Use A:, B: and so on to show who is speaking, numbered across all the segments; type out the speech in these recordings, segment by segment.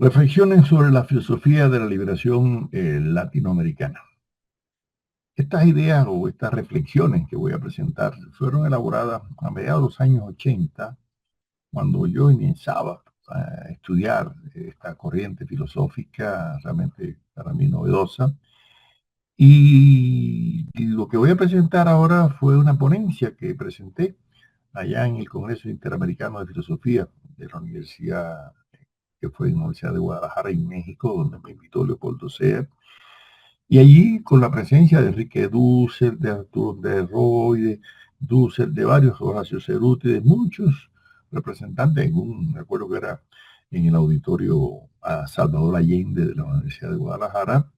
A: Reflexiones sobre la filosofía de la liberación latinoamericana. Estas ideas o estas reflexiones que voy a presentar fueron elaboradas a mediados de los años 80, cuando yo iniciaba a estudiar esta corriente filosófica realmente para mí novedosa. Y lo que voy a presentar ahora fue una ponencia que presenté allá en el Congreso Interamericano de Filosofía de la Universidad, que fue en la Universidad de Guadalajara, en México, donde me invitó Leopoldo Sea. Y allí, con la presencia de Enrique Dussel, de Arturo de Roy, de Dussel, de varios, Horacio Ceruti, de muchos representantes, me acuerdo que era en el auditorio a Salvador Allende de la Universidad de Guadalajara,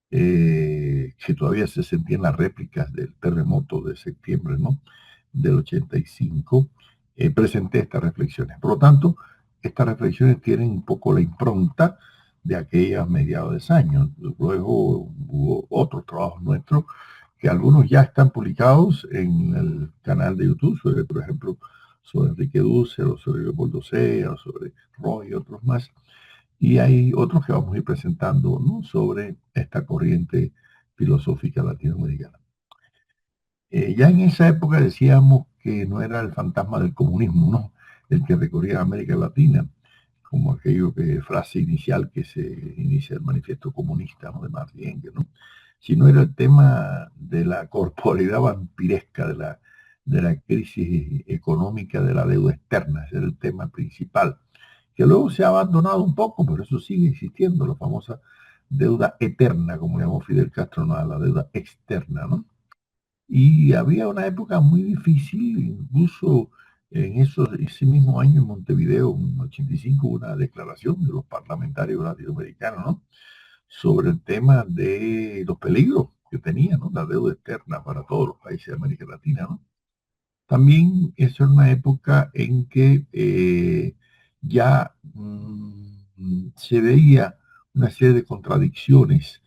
A: que todavía se sentían las réplicas del terremoto de septiembre, ¿no?, del 85, presenté estas reflexiones. Por lo tanto, estas reflexiones tienen un poco la impronta de aquellos mediados de años. Luego hubo otros trabajos nuestros que algunos ya están publicados en el canal de YouTube, sobre, por ejemplo, sobre Enrique Dussel, o sobre Leopoldo Sea, o sobre Roy y otros más. Y hay otros que vamos a ir presentando, ¿no?, sobre esta corriente filosófica latinoamericana. Ya en esa época decíamos que no era el fantasma del comunismo, ¿no?, el que recorría América Latina, como aquello que frase inicial que se inicia el manifiesto comunista, ¿no?, de Marx y Engels, ¿no?, sino era el tema de la corporalidad vampiresca, de la crisis económica, de la deuda externa. Ese era el tema principal, que luego se ha abandonado un poco, pero eso sigue existiendo, la famosa deuda eterna, como llamó Fidel Castro, no, la deuda externa, ¿no? Y había una época muy difícil, incluso en ese mismo año en Montevideo, en 85, una declaración de los parlamentarios latinoamericanos, ¿no?, sobre el tema de los peligros que tenía, ¿no?, la deuda externa para todos los países de América Latina, ¿no? También eso era una época en que ya se veía una serie de contradicciones,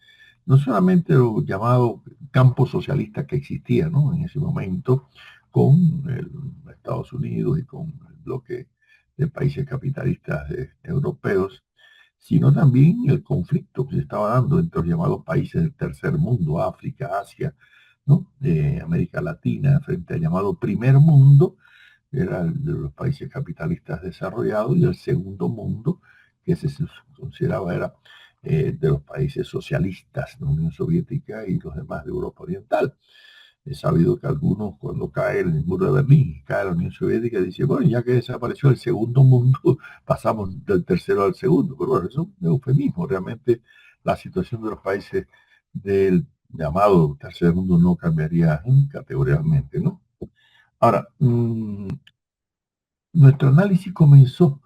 A: no solamente lo llamado campo socialista que existía, ¿no?, en ese momento, con Estados Unidos y con el bloque de países capitalistas europeos, sino también el conflicto que se estaba dando entre los llamados países del tercer mundo, África, Asia, ¿no?, de América Latina, frente al llamado primer mundo, que era el de los países capitalistas desarrollados, y el segundo mundo, que se consideraba era de los países socialistas, la Unión Soviética y los demás de Europa Oriental. He sabido que algunos, cuando cae el muro de Berlín, cae la Unión Soviética, dicen, bueno, ya que desapareció el segundo mundo, pasamos del tercero al segundo. Pero bueno, eso es un eufemismo. Realmente la situación de los países del llamado tercer mundo no cambiaría categóricamente, ¿no? Ahora, nuestro análisis comenzó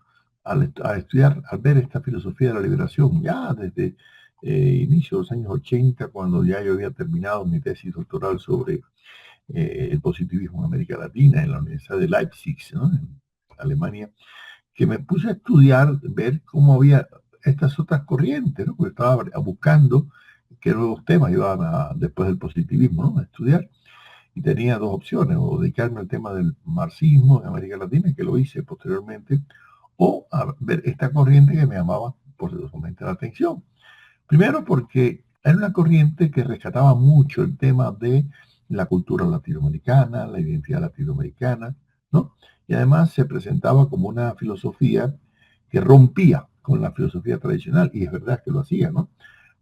A: a estudiar, al ver esta filosofía de la liberación, ya desde inicio de los años 80, cuando ya yo había terminado mi tesis doctoral sobre el positivismo en América Latina, en la Universidad de Leipzig, ¿no?, en Alemania, que me puse a estudiar, ver cómo había estas otras corrientes, ¿no?, porque estaba buscando qué nuevos temas iba después del positivismo, ¿no?, a estudiar. Y tenía dos opciones: o dedicarme al tema del marxismo en América Latina, que lo hice posteriormente, o a ver esta corriente que me llamaba poderosamente la atención. Primero porque era una corriente que rescataba mucho el tema de la cultura latinoamericana, la identidad latinoamericana, ¿no? Y además se presentaba como una filosofía que rompía con la filosofía tradicional, y es verdad que lo hacía, ¿no?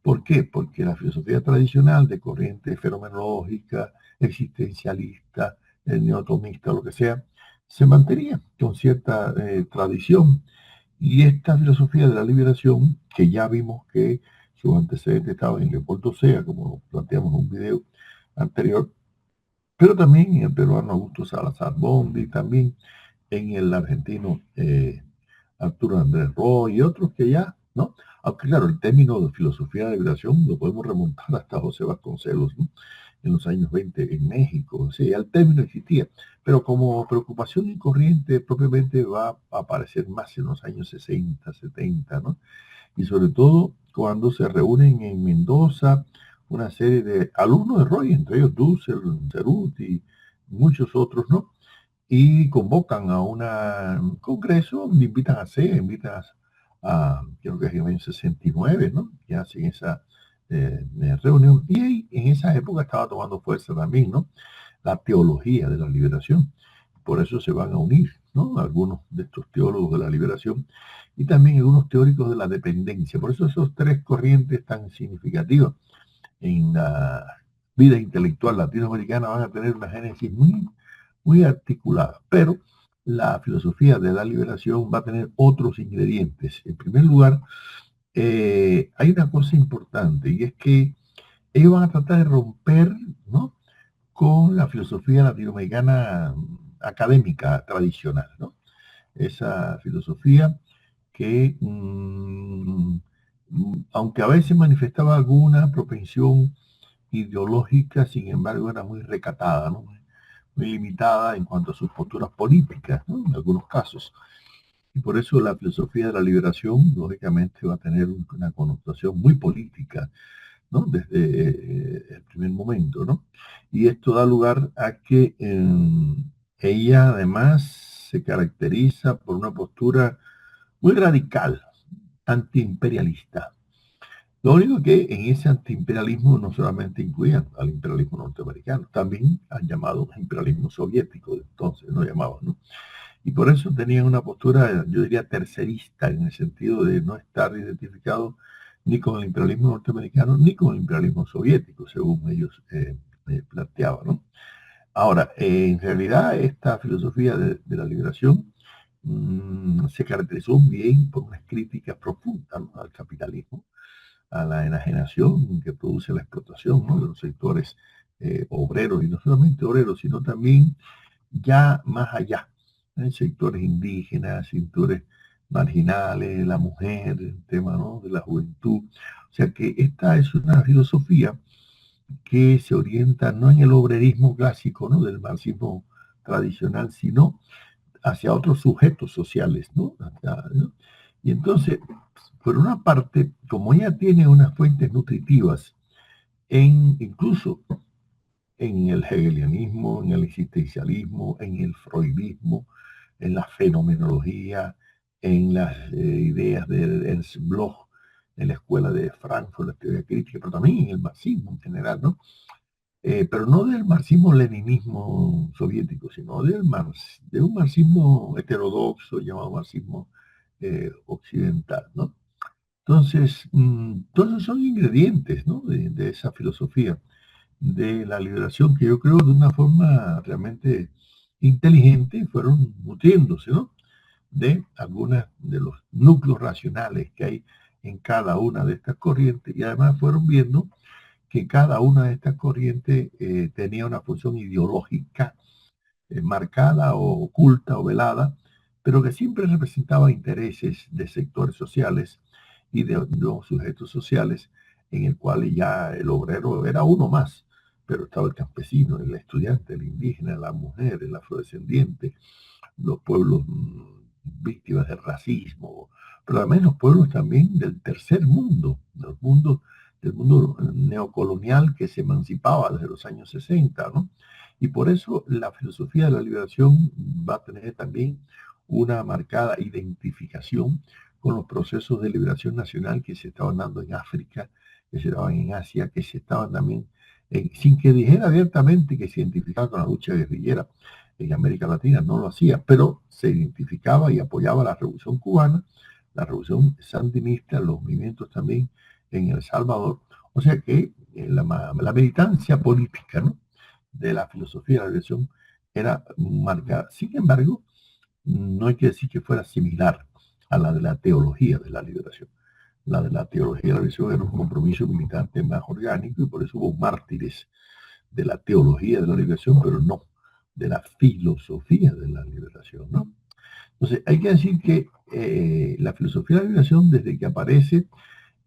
A: ¿Por qué? Porque la filosofía tradicional de corriente fenomenológica, existencialista, neotomista, lo que sea, se mantenía con cierta tradición. Y esta filosofía de la liberación, que ya vimos que sus antecedentes estaban en Leopoldo Sea, como planteamos en un video anterior, pero también en el peruano Augusto Salazar Bondi, también en el argentino Arturo Andrés Roy y otros que ya, ¿no? Aunque claro, el término de filosofía de liberación lo podemos remontar hasta José Vasconcelos, ¿no?, en los años 20 en México. O sea, ya el término existía, pero como preocupación y corriente propiamente va a aparecer más en los años 60, 70, ¿no? Y sobre todo cuando se reúnen en Mendoza una serie de alumnos de Roy, entre ellos Dussel, Ceruti y muchos otros, ¿no?, y convocan a un congreso, invitan a creo que es en el año 69, ¿no? Que hacen esa reunión. Y ahí, en esa época estaba tomando fuerza también, ¿no? La teología de la liberación. Por eso se van a unir, ¿no? Algunos de estos teólogos de la liberación y también algunos teóricos de la dependencia. Por eso esos tres corrientes tan significativas en la vida intelectual latinoamericana van a tener una génesis muy, muy articulada. Pero la filosofía de la liberación va a tener otros ingredientes. En primer lugar, hay una cosa importante y es que ellos van a tratar de romper, ¿no?, con la filosofía latinoamericana académica tradicional, ¿no? Esa filosofía que, aunque a veces manifestaba alguna propensión ideológica, sin embargo era muy recatada, ¿no? Muy limitada en cuanto a sus posturas políticas, ¿no? En algunos casos. Y por eso la filosofía de la liberación, lógicamente, va a tener una connotación muy política, ¿no? Desde el primer momento, ¿no? Y esto da lugar a que ella además se caracteriza por una postura muy radical, antiimperialista. Lo único que en ese antiimperialismo no solamente incluían al imperialismo norteamericano, también han llamado imperialismo soviético, entonces no llamaban, ¿no? Y por eso tenían una postura, yo diría, tercerista, en el sentido de no estar identificado ni con el imperialismo norteamericano ni con el imperialismo soviético, según ellos planteaban, ¿no? Ahora, en realidad, esta filosofía de la liberación se caracterizó bien por unas críticas profundas, ¿no?, al capitalismo, a la enajenación que produce la explotación, ¿no?, de los sectores obreros, y no solamente obreros, sino también ya más allá, en sectores indígenas, sectores marginales, la mujer, el tema, ¿no?, de la juventud. O sea que esta es una filosofía que se orienta no en el obrerismo clásico, ¿no?, del marxismo tradicional, sino hacia otros sujetos sociales, ¿no? ¿No? Y entonces, por una parte, como ella tiene unas fuentes nutritivas incluso en el hegelianismo, en el existencialismo, en el freudismo, en la fenomenología, en las ideas de Ernst Bloch, en la escuela de Frankfurt, la teoría crítica, pero también en el marxismo en general, ¿no? Pero no del marxismo-leninismo soviético, sino de un marxismo heterodoxo, llamado marxismo occidental, ¿no? Entonces, todos son ingredientes, ¿no?, de esa filosofía de la liberación que yo creo de una forma realmente inteligente fueron nutriéndose, ¿no?, de algunos de los núcleos racionales que hay en cada una de estas corrientes, y además fueron viendo que cada una de estas corrientes tenía una función ideológica marcada o oculta o velada, pero que siempre representaba intereses de sectores sociales y de los sujetos sociales, en el cual ya el obrero era uno más, pero estaba el campesino, el estudiante, el indígena, la mujer, el afrodescendiente, los pueblos víctimas del racismo, pero también los pueblos también del tercer mundo, del mundo neocolonial que se emancipaba desde los años 60, ¿no? Y por eso la filosofía de la liberación va a tener también una marcada identificación con los procesos de liberación nacional que se estaban dando en África, que se daban en Asia, que se estaban también, sin que dijera abiertamente que se identificaba con la lucha guerrillera en América Latina, no lo hacía, pero se identificaba y apoyaba la revolución cubana, la revolución sandinista, los movimientos también en El Salvador. O sea que la militancia política, ¿no?, de la filosofía de la liberación era marcada. Sin embargo, no hay que decir que fuera similar a la de la teología de la liberación. La de la teología de la liberación era un compromiso militante más orgánico y por eso hubo mártires de la teología de la liberación, pero no de la filosofía de la liberación, ¿no? Entonces, hay que decir que la filosofía de la liberación, desde que aparece,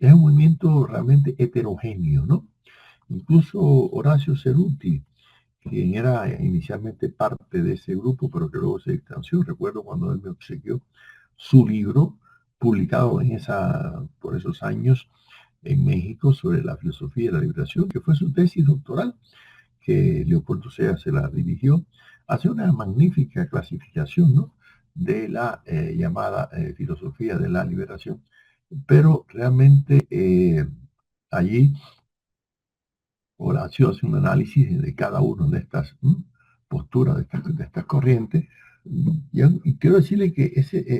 A: es un movimiento realmente heterogéneo, ¿no? Incluso Horacio Ceruti, quien era inicialmente parte de ese grupo, pero que luego se distanció. Recuerdo cuando él me obsequió su libro, publicado por esos años en México, sobre la filosofía de la liberación, que fue su tesis doctoral, que Leopoldo Sea se la dirigió. Hace una magnífica clasificación, ¿no?, de la llamada filosofía de la liberación. Pero realmente allí Horacio hace un análisis de cada una de estas posturas, de estas corrientes. Y quiero decirle que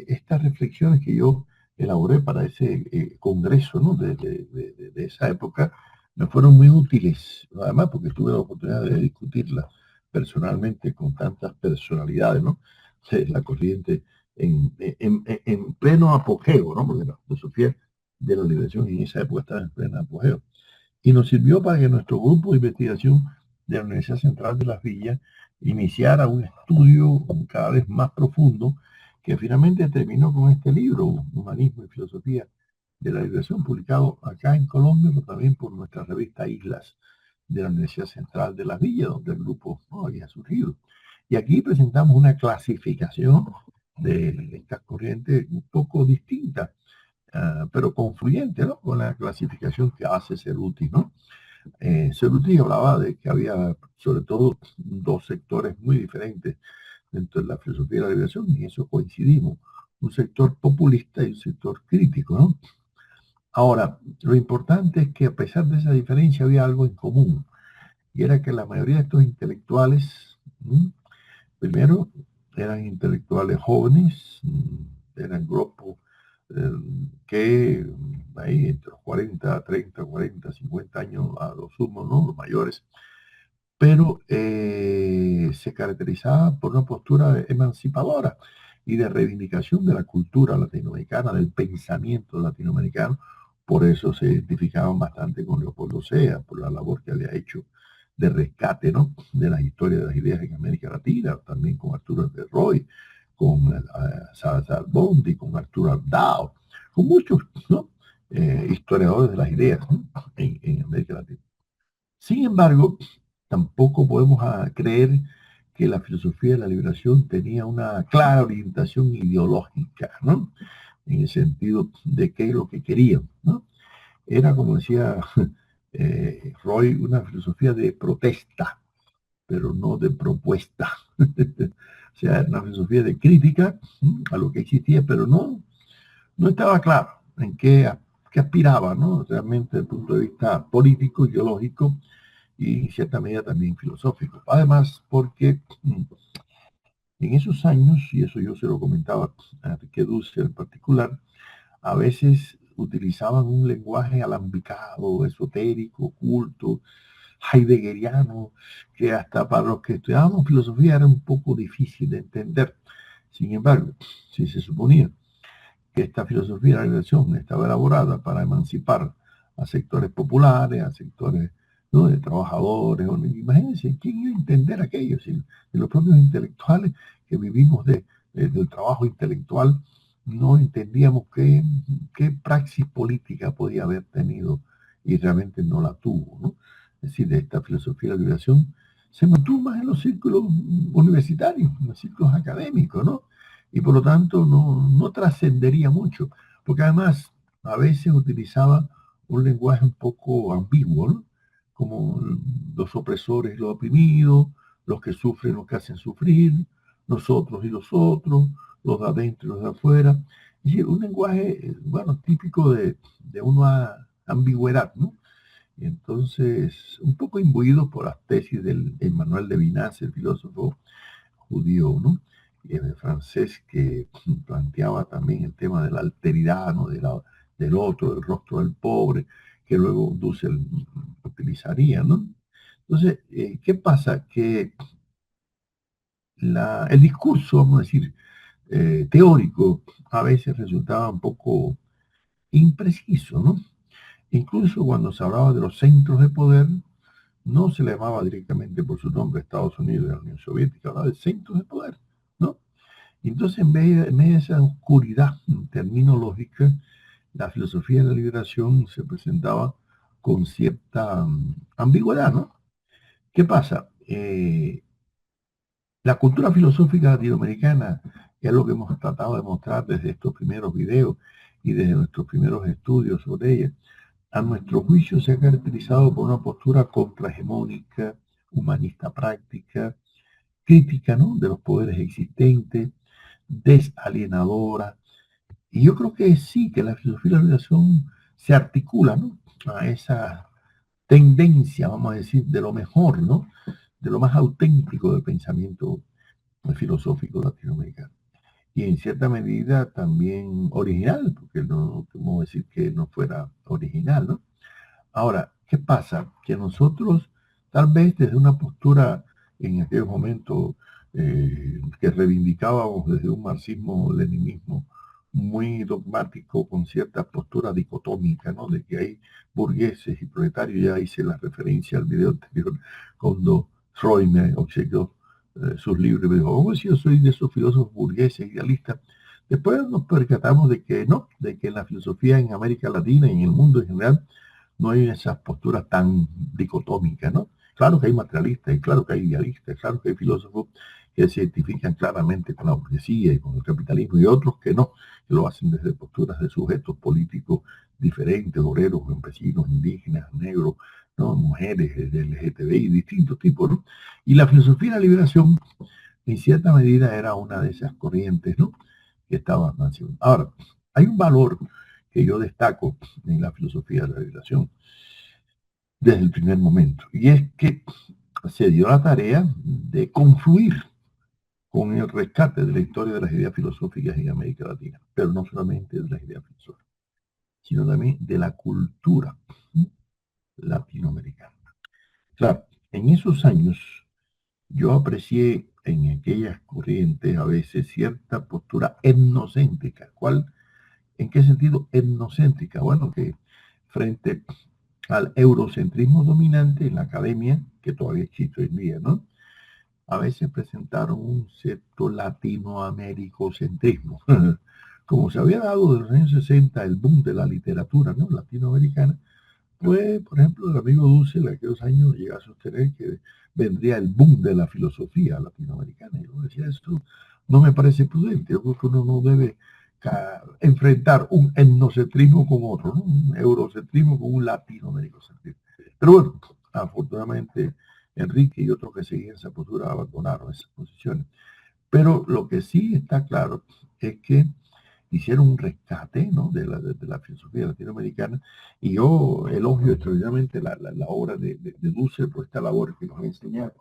A: estas reflexiones que yo elaboré para ese congreso, ¿no? de esa época me fueron muy útiles, además porque tuve la oportunidad de discutirlas personalmente con tantas personalidades, ¿no? De la corriente en pleno apogeo, ¿no? Porque la filosofía de la liberación en esa época estaba en pleno apogeo y nos sirvió para que nuestro grupo de investigación de la Universidad Central de Las Villas iniciara un estudio cada vez más profundo que finalmente terminó con este libro, Humanismo y Filosofía de la Liberación, publicado acá en Colombia, pero también por nuestra revista Islas de la Universidad Central de Las Villas, donde el grupo no había surgido. Y aquí presentamos una clasificación de estas corrientes un poco distinta, pero confluyente, ¿no? Con la clasificación que hace Cerruti, ¿no? Cerruti hablaba de que había sobre todo dos sectores muy diferentes dentro de la filosofía de la liberación, y en eso coincidimos, un sector populista y un sector crítico, ¿no? Ahora, lo importante es que a pesar de esa diferencia había algo en común, y era que la mayoría de estos intelectuales, primero, eran intelectuales jóvenes, eran grupos eh, que ahí entre los 40, 30, 40, 50 años a lo sumo, ¿no? Los mayores, pero se caracterizaba por una postura emancipadora y de reivindicación de la cultura latinoamericana, del pensamiento latinoamericano. Por eso se identificaban bastante con Leopoldo Sea, por la labor que había hecho de rescate, ¿no? De las historias de las ideas en América Latina, también con Arturo de Roy, con Salazar Bondi, con Arturo Abdao, con muchos, ¿no? Historiadores de las ideas, ¿no? En América Latina. Sin embargo, tampoco podemos creer que la filosofía de la liberación tenía una clara orientación ideológica, ¿no? En el sentido de qué es lo que querían, ¿no? Era, como decía Roy, una filosofía de protesta, pero no de propuesta. O sea, era una filosofía de crítica a lo que existía, pero no estaba claro en qué aspiraba, ¿no? Realmente desde el punto de vista político, ideológico, y en cierta medida también filosófico. Además, porque en esos años, y eso yo se lo comentaba a Enrique Dussel en particular, a veces utilizaban un lenguaje alambicado, esotérico, oculto, heideggeriano, que hasta para los que estudiábamos filosofía era un poco difícil de entender. Sin embargo, si se suponía que esta filosofía de la liberación estaba elaborada para emancipar a sectores populares, a sectores, ¿no? de trabajadores. Imagínense, ¿quién iba a entender aquello? Si de los propios intelectuales que vivimos del trabajo intelectual, no entendíamos qué praxis política podía haber tenido y realmente no la tuvo, ¿no? Es decir, de esta filosofía de la liberación se mantuvo más en los círculos universitarios, en los círculos académicos, ¿no? Y por lo tanto no trascendería mucho, porque además a veces utilizaba un lenguaje un poco ambiguo, ¿no? Como los opresores y los oprimidos, los que sufren, los que hacen sufrir, nosotros y los otros, los de adentro y los de afuera. Es decir, un lenguaje, bueno, típico de una ambigüedad, ¿no? Y entonces, un poco imbuido por las tesis del Emmanuel Levinas, el filósofo judío, ¿no? Francés, que planteaba también el tema de la alteridad, ¿no? Del otro, del rostro del pobre, que luego Dussel utilizaría, ¿no? Entonces, ¿qué pasa? Que el discurso, vamos a decir, teórico, a veces resultaba un poco impreciso, ¿no? Incluso cuando se hablaba de los centros de poder, no se le llamaba directamente por su nombre Estados Unidos y la Unión Soviética, hablaba de centros de poder, ¿no? Entonces, en vez de esa oscuridad terminológica, la filosofía de la liberación se presentaba con cierta ambigüedad, ¿no? ¿Qué pasa? La cultura filosófica latinoamericana, que es lo que hemos tratado de mostrar desde estos primeros videos y desde nuestros primeros estudios sobre ella, a nuestro juicio se ha caracterizado por una postura contrahegemónica, humanista práctica, crítica, ¿no? de los poderes existentes, desalienadora. Y yo creo que sí, que la filosofía de la liberación se articula, ¿no?, a esa tendencia, vamos a decir, de lo mejor, ¿no?, de lo más auténtico del pensamiento filosófico latinoamericano. Y en cierta medida también original, porque no podemos decir que no fuera original, ¿no? Ahora, ¿qué pasa? Que nosotros, tal vez desde una postura en aquel momento que reivindicábamos desde un marxismo-leninismo muy dogmático, con cierta postura dicotómica, ¿no?, de que hay burgueses y proletarios. Ya hice la referencia al video anterior, cuando Freud me obsequió sus libros y me dijo: oh, si yo soy de esos filósofos burgueses, idealistas. Después nos percatamos de que no, de que la filosofía en América Latina y en el mundo en general no hay esas posturas tan dicotómicas, ¿no? Claro que hay materialistas, y claro que hay idealistas, claro que hay filósofos que se identifican claramente con la burguesía y con el capitalismo, y otros que no, que lo hacen desde posturas de sujetos políticos diferentes, obreros, campesinos, indígenas, negros, ¿no?, mujeres, LGTBI, distintos tipos, ¿no? Y la filosofía de la liberación, en cierta medida, era una de esas corrientes, ¿no?, que estaban naciendo. Ahora, hay un valor que yo destaco en la filosofía de la liberación desde el primer momento, y es que se dio la tarea de confluir con el rescate de la historia de las ideas filosóficas en América Latina, pero no solamente de las ideas filosóficas, sino también de la cultura latinoamericana. Claro, en esos años yo aprecié en aquellas corrientes a veces cierta postura etnocéntrica. ¿En qué sentido etnocéntrica? Bueno, que frente al eurocentrismo dominante en la academia, que todavía existe hoy en día, ¿no?, a veces presentaron un cierto latinoamericocentrismo. Como se había dado en los años 60 el boom de la literatura, ¿no?, latinoamericana, pues, por ejemplo, el amigo Dussel en aquellos años llega a sostener que vendría el boom de la filosofía latinoamericana. Y yo decía: esto no me parece prudente. Yo creo que uno no debe enfrentar un etnocentrismo con otro, ¿no?, un eurocentrismo con un latinoamericocentrismo. Pero bueno, afortunadamente Enrique y otros que seguían esa postura abandonaron esas posiciones. Pero lo que sí está claro es que hicieron un rescate, ¿no?, de la filosofía latinoamericana, y yo elogio extraordinariamente la obra de Dussel por esta labor que nos ha enseñado.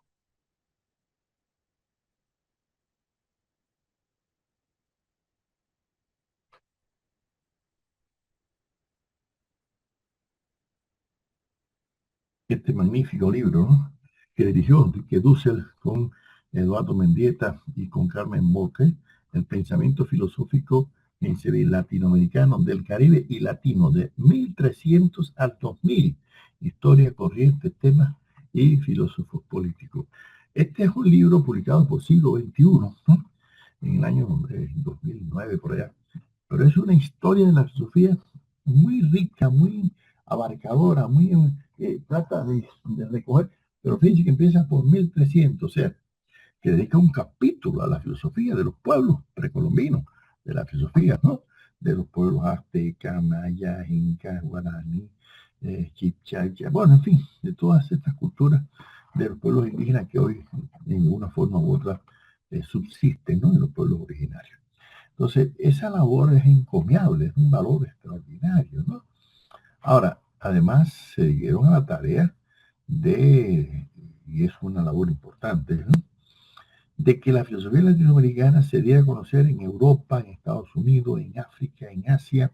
A: Este magnífico libro, ¿no?, que dirigió que Dussel con Eduardo Mendieta y con Carmen Boque, El pensamiento filosófico latinoamericano del Caribe y latino de 1300 al 2000, historia, corrientes, temas y filósofos políticos. Este es un libro publicado por Siglo XXI, ¿no?, en el año 2009, por allá. Pero es una historia de la filosofía muy rica, muy abarcadora, muy trata de recoger, pero fíjense que empieza por 1300, o sea, que dedica un capítulo a la filosofía de los pueblos precolombinos, de la filosofía, ¿no?, de los pueblos aztecas, mayas, incas, guaraní, chipcha, bueno, en fin, de todas estas culturas de los pueblos indígenas que hoy, en una forma u otra, subsisten, ¿no?, en los pueblos originarios. Entonces, esa labor es encomiable, es un valor extraordinario, ¿no? Ahora, además, se dieron a la tarea y es una labor importante, ¿no?, de que la filosofía latinoamericana se diera a conocer en Europa, en Estados Unidos, en África, en Asia,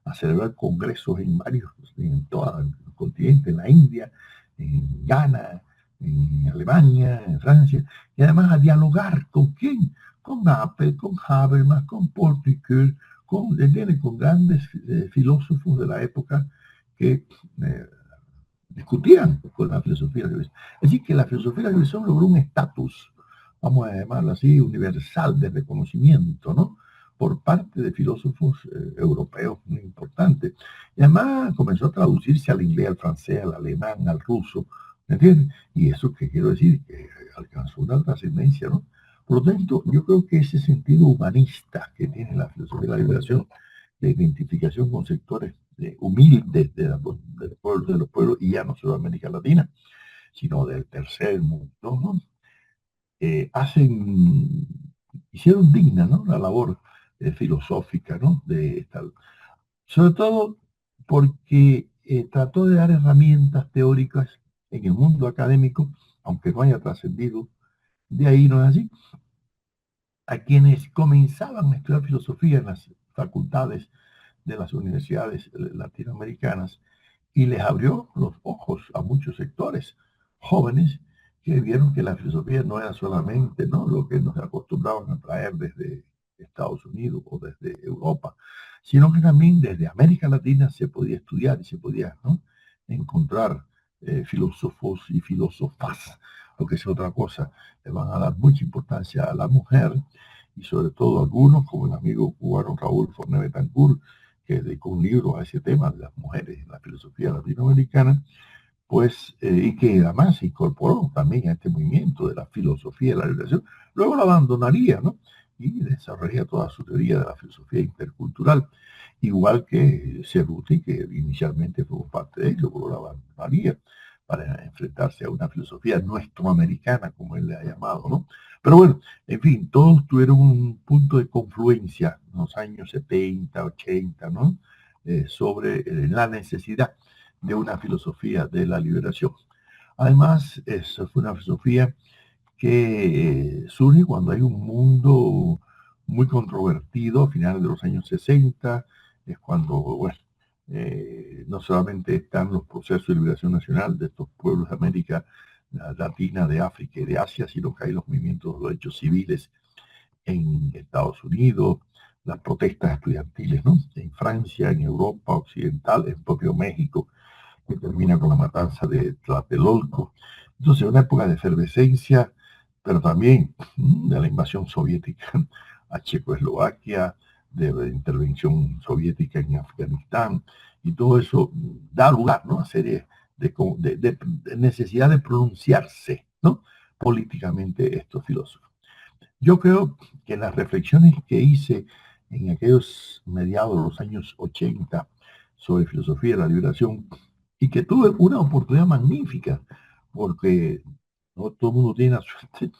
A: a celebrar congresos en todo el continente, en la India, en Ghana, en Alemania, en Francia, y además a dialogar con quién, con Apple, con Habermas, con Portiker, con grandes filósofos de la época que eh, discutían con la filosofía de la religión. Es decir, que la filosofía de la religión logró un estatus, vamos a llamarlo así, universal de reconocimiento, ¿no?, por parte de filósofos europeos muy importantes. Y además comenzó a traducirse al inglés, al francés, al alemán, al ruso, ¿me entiendes? Y eso que quiero decir, que alcanzó una trascendencia, ¿no? Por lo tanto, yo creo que ese sentido humanista que tiene la filosofía de la liberación, de identificación con sectores humildes de los pueblos, y ya no solo de América Latina, sino del tercer mundo, ¿no?, hacen hicieron digna, ¿no?, la labor filosófica, ¿no?, de esta, sobre todo porque trató de dar herramientas teóricas en el mundo académico, aunque no haya trascendido de ahí, no es así, a quienes comenzaban a estudiar filosofía en las facultades de las universidades latinoamericanas, y les abrió los ojos a muchos sectores jóvenes que vieron que la filosofía no era solamente, ¿no?, lo que nos acostumbraban a traer desde Estados Unidos o desde Europa, sino que también desde América Latina se podía estudiar y se podía, ¿no?, encontrar filósofos y filósofas, lo que es otra cosa. Le van a dar mucha importancia a la mujer, y sobre todo algunos, como el amigo cubano Raúl Forné Betancourt, que dedicó un libro a ese tema de las mujeres en la filosofía latinoamericana, pues, y que además se incorporó también a este movimiento de la filosofía de la liberación. Luego lo abandonaría, ¿no?, y desarrollaría toda su teoría de la filosofía intercultural, igual que Cerruti, que inicialmente fue parte de él, luego lo abandonaría para enfrentarse a una filosofía nuestroamericana, como él le ha llamado, ¿no? Pero bueno, en fin, todos tuvieron un punto de confluencia en los años 70, 80, ¿no?, sobre la necesidad de una filosofía de la liberación. Además, eso fue una filosofía que surge cuando hay un mundo muy controvertido a finales de los años 60, es cuando, bueno, no solamente están los procesos de liberación nacional de estos pueblos de América Latina, de África y de Asia, sino que hay los movimientos de los derechos civiles en Estados Unidos, las protestas estudiantiles, ¿no?, en Francia, en Europa Occidental, en propio México, que termina con la matanza de Tlatelolco. Entonces, una época de efervescencia, pero también de la invasión soviética a Checoslovaquia, de la intervención soviética en Afganistán, y todo eso da lugar, ¿no?, a serie de necesidad de pronunciarse, ¿no?, políticamente estos filósofos. Yo creo que las reflexiones que hice en aquellos mediados de los años 80 sobre filosofía de la liberación, y que tuve una oportunidad magnífica, porque no todo el mundo tiene la suerte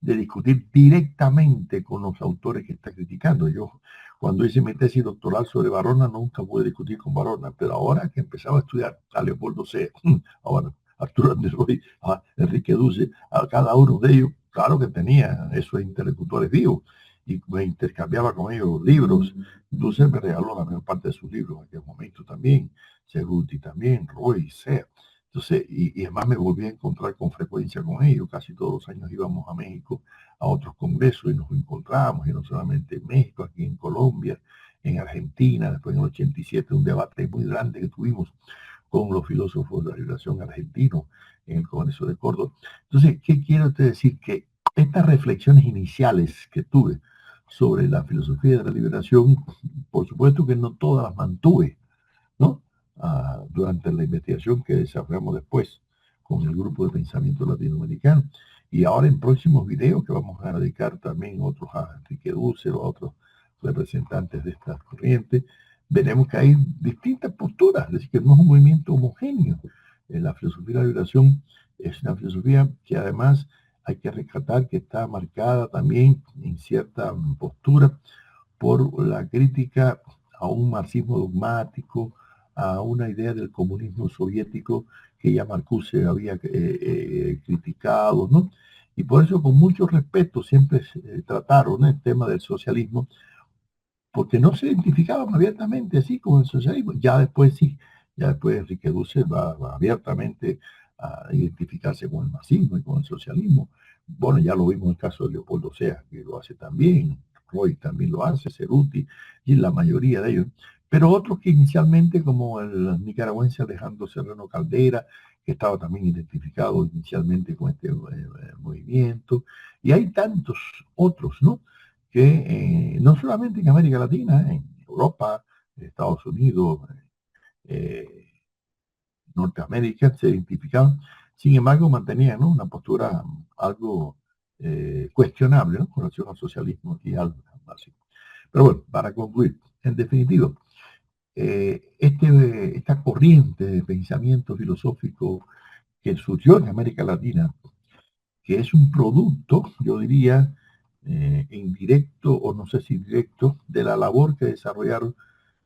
A: de discutir directamente con los autores que está criticando. Yo, cuando hice mi tesis doctoral sobre Barona, nunca pude discutir con Barona, pero ahora que empezaba a estudiar a Leopoldo C., ahora Arturo Andrés Roy, a Enrique Duce, a cada uno de ellos, claro que tenía esos interlocutores vivos, y me intercambiaba con ellos libros. Duce me regaló la mayor parte de sus libros en aquel momento también, Cerruti también, Roy, Sea. Entonces, y además me volví a encontrar con frecuencia con ellos. Casi todos los años íbamos a México a otros congresos y nos encontrábamos, y no solamente en México, aquí en Colombia, en Argentina, después en el 87, un debate muy grande que tuvimos con los filósofos de la liberación argentinos en el Congreso de Córdoba. Entonces, ¿qué quiero te decir? Que estas reflexiones iniciales que tuve sobre la filosofía de la liberación, por supuesto que no todas las mantuve, ¿no?, durante la investigación que desarrollamos después con el grupo de pensamiento latinoamericano. Y ahora en próximos videos que vamos a dedicar también otros a Enrique Dussel o a otros representantes de estas corrientes, veremos que hay distintas posturas, es decir, que no es un movimiento homogéneo. La filosofía de la liberación es una filosofía que además hay que rescatar que está marcada también en cierta postura por la crítica a un marxismo dogmático, a una idea del comunismo soviético que ya Marcuse había criticado, ¿no? Y por eso con mucho respeto siempre trataron el tema del socialismo, porque no se identificaban abiertamente así con el socialismo. Ya después sí, ya después Enrique Dussel va abiertamente a identificarse con el marxismo y con el socialismo. Bueno, ya lo vimos en el caso de Leopoldo Sea, que lo hace también, Roy también lo hace, Cerruti, y la mayoría de ellos. Pero otros que inicialmente, como el nicaragüense Alejandro Serrano Caldera, que estaba también identificado inicialmente con este movimiento, y hay tantos otros, ¿no?, que no solamente en América Latina, en Europa, Estados Unidos, Norteamérica, se identificaban, sin embargo mantenían, ¿no?, una postura algo cuestionable, ¿no?, con relación al socialismo y al marxismo. Pero bueno, para concluir, en definitiva, esta corriente de pensamiento filosófico que surgió en América Latina, que es un producto, yo diría, indirecto o no sé si directo de la labor que desarrollaron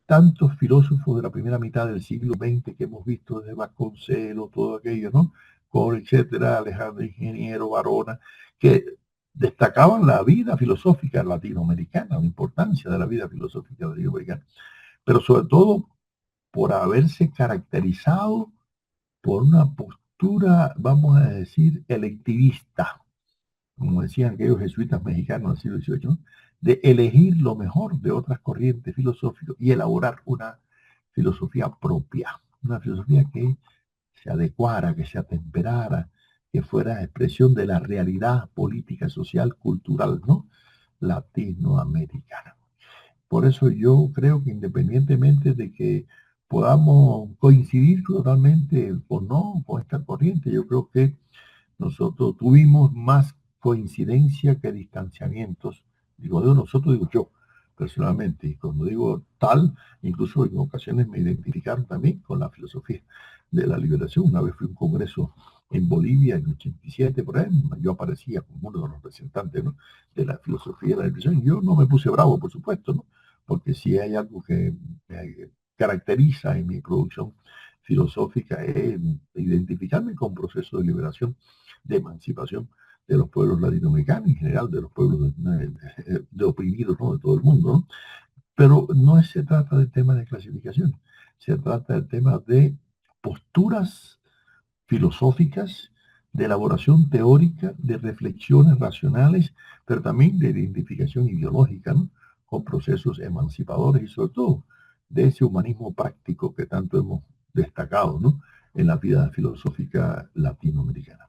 A: tantos filósofos de la primera mitad del siglo XX que hemos visto desde Vasconcelos, todo aquello, ¿no? Cole, etcétera, Alejandro Ingeniero, Varona, que destacaban la vida filosófica latinoamericana, la importancia de la vida filosófica latinoamericana, pero sobre todo por haberse caracterizado por una postura, vamos a decir, electivista, como decían aquellos jesuitas mexicanos del siglo XVIII, ¿no? De elegir lo mejor de otras corrientes filosóficas y elaborar una filosofía propia, una filosofía que se adecuara, que se atemperara, que fuera expresión de la realidad política, social, cultural, ¿no? Latinoamericana. Por eso yo creo que independientemente de que podamos coincidir totalmente o no con esta corriente, yo creo que nosotros tuvimos más coincidencia que distanciamientos. Digo nosotros, digo yo, personalmente. Y cuando digo tal, incluso en ocasiones me identificaron también con la filosofía de la liberación. Una vez fui a un congreso en Bolivia en 87, por ahí, yo aparecía como uno de los representantes, ¿no?, de la filosofía de la liberación. Yo no me puse bravo, por supuesto, ¿no? Porque si hay algo que me caracteriza en mi producción filosófica es identificarme con procesos de liberación, de emancipación de los pueblos latinoamericanos, en general de los pueblos de oprimidos, ¿no?, de todo el mundo, ¿no? Pero no se trata del tema de clasificación, se trata del tema de posturas filosóficas, de elaboración teórica, de reflexiones racionales, pero también de identificación ideológica, ¿no?, con procesos emancipadores y sobre todo de ese humanismo práctico que tanto hemos destacado, ¿no?, en la vida filosófica latinoamericana.